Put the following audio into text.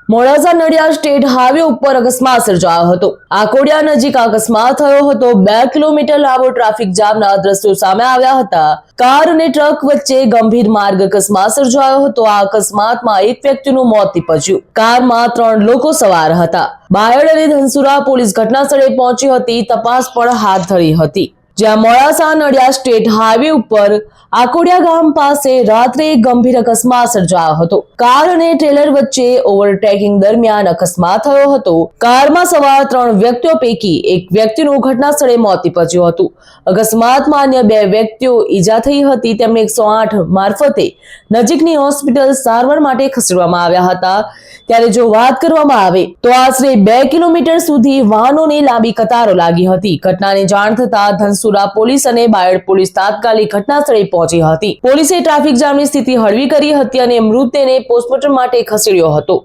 Modasa Nadiad state highway ઉપર અકસ્માત સર્જાયો હતો। આકોડિયા નજીક અકસ્માત થયો હતો। 2 કિલોમીટર લાંબો ટ્રાફિક જામના દ્રશ્યો સામે આવ્યા હતા। કાર અને ટ્રક વચ્ચે ગંભીર માર્ગ અકસ્માત સર્જાયો હતો। આ અકસ્માતમાં એક વ્યક્તિનું મોત નીપજ્યું। કારમાં 3 લોકો સવાર હતા। બાયડ અને ધનસુરા પોલીસ ઘટનાસ્થળે પહોંચી હતી। તપાસ પણ હાથ ધરી હતી। જ્યાં મોડાસા નડિયાદ સ્ટેટ હાઈવે ઉપર આકોડિયા ગામ પાસે રાત્રે એક ગંભીર અકસ્માત સર્જાયો હતો। કાર અને ટ્રેલર વચ્ચે ઓવરટેકિંગ દરમિયાન અકસ્માત થયો હતો। કારમાં સવાર 3 વ્યક્તિઓ પૈકી એક વ્યક્તિનું ઘટના સ્થળે મોત નીપજ્યું હતું। અકસ્માતમાં અન્ય 2 વ્યક્તિઓ ઈજા થઈ હતી। તેમને 108 મારફતે નજીકની હોસ્પિટલ સારવાર માટે ખસેડવામાં આવ્યા હતા। ત્યારે જો વાત કરવામાં આવે તો આશરે 2 કિલોમીટર સુધી વાહનોની લાંબી કતારો લાગી હતી। ઘટનાની જાણ થતાં ધનસુરા પોલીસ અને બાયડ પોલીસ તાત્કાલિક ઘટના સ્થળે પહોંચી હતી। પોલીસે ટ્રાફિક જામની સ્થિતિ હળવી કરી હતી અને મૃતદેહને પોસ્ટમોર્ટમ માટે ખસેડ્યો હતો।